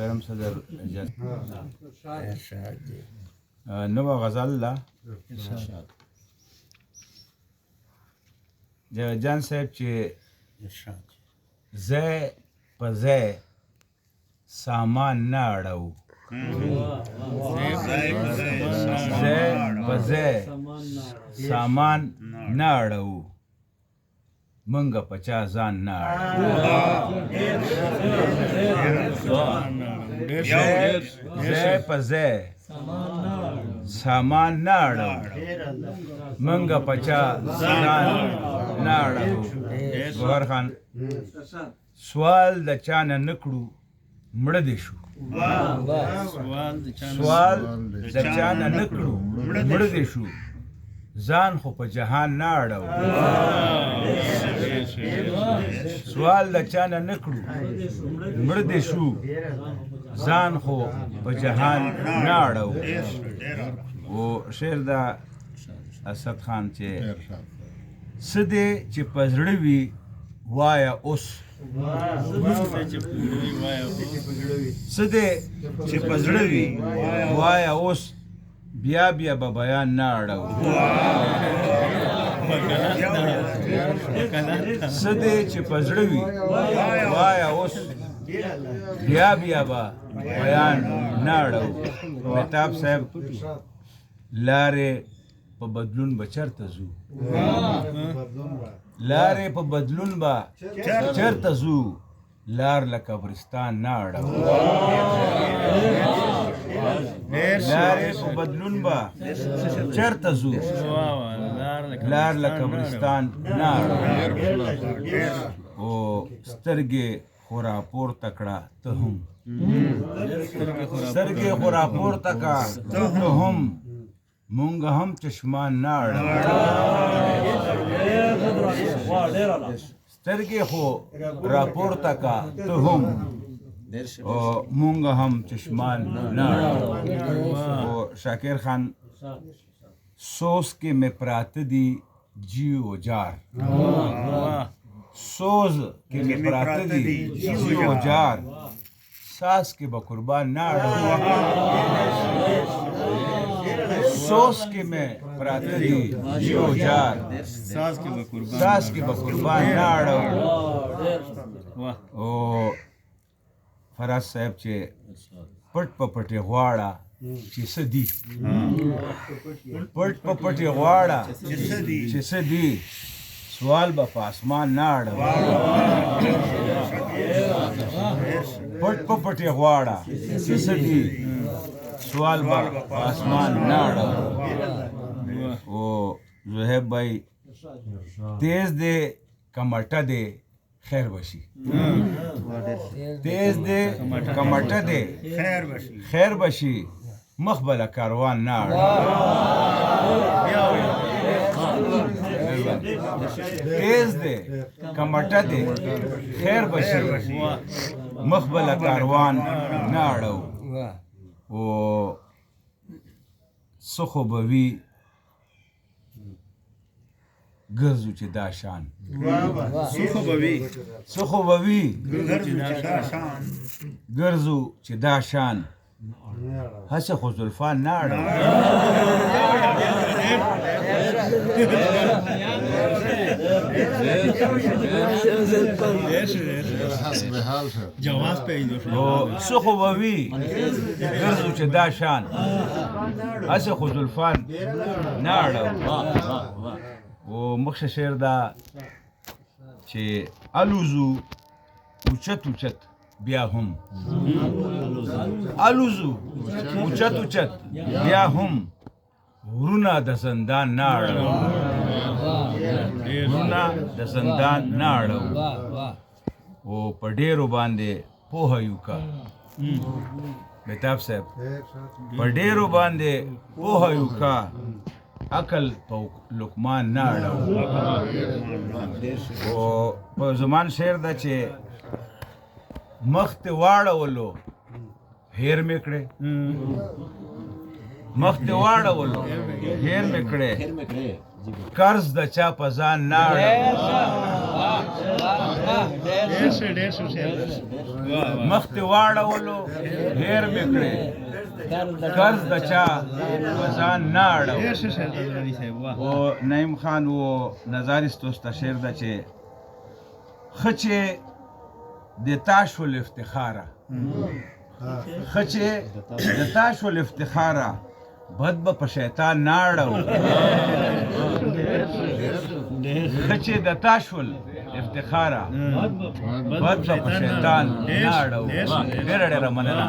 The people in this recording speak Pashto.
محترم صدر نو غزل لا جان صاحب چې زه په زه سامان نه اړو زه په زه سامان نه اړو منګه پچا ځان نه اړو زه په زه سامان نه اړو منګه پچا ځان نه اړو ګوهر خان سوال د چا نه نکړو مړه دې شو سوال د چا نه نکړو مړه دې شو ځان خو په جهان نه اړو سوال د چا نه نکړو مړه دې شو ځان خو په جهان نه اړو او شعر د اسد خان چې څه دی چې په زړه وي وایه اوس څه دی چې په زړه وي وایه اوس بیا بیا به بیان نه اړو څه دی چې په زړه وي وایه اوس بیا بیا به بیان نه اړو مهتاب صاحب لارې په بدلون به چرته ځو لارې په بدلون به چرته ځو لار له قبرستان نه اړو لارې په بدلون به چرته ځو لار له قبرستان نه اړو او سترګې خو راپورته کړه ته هم سترګې خو راپورته کړه ته هم مونږ هم چشمان نه اړو سترګې خو راپورته کا ته هم مونږ هم چشمان نه اړو شاکر خان سوز کې مې پراته دي جیو جار سوز کې مې پراته دي جیو جار ساس کې به قربان نه اړو سوز کې مې پراته دي جیو جار ساس کې به قربان نه اړو او فراز صاحب چې پټ په پټې غواړه چې څه دي پټ په پټې غواړه چې څه دي سوال به په اسمان نه اړو پټ په پټې غواړه چې څه دي سوال به په اسمان نه اړو او زهیب بھائی تیز دے کمٹا دے خیر بشی تیز دے کمٹا دے خیر بشی مخبل کاروان نه اړو تیز دے کمٹا دے خیر بشی مخبل کاروان نه اړو او څه خو به وي ګرځو چې دا شان څه خو به وي ګرځو چې دا شان هسې خو زلفان نه اړو څه خو به وي ګرځو چې دا شان هسې خو زلفان نه اړو او مخشه شعر دا چې الوزو اوچت اوچت بیا هم الوزو اوچت اوچت بیا هم غرونه د زندان نه اړو غرونه د زندان نه اړو او په ډېرو باندې پوهه یو کا مهتاب صاحب په ډېرو باندې پوهه یو کا عقل په لقمان نه اړو او په زمان شعر دا چې مخ ته واړولو هیر مې کړې مخ ته واړولو هیر مې کړې قرض د چا په ځان نه اړو مخ ته واړولو هیر مې کړې قرض د چا په ځان نه اړوم. او نعیم خان و نظارست وسته شعر ده چې ښه چې د تا شول افتخاره، ښه چې د تا شول افتخاره بد به په شیطان نه اړوم. ښه چې د تا شول افتخاره بد به په شیطان نه اړوم. ډېره ډېره مننه.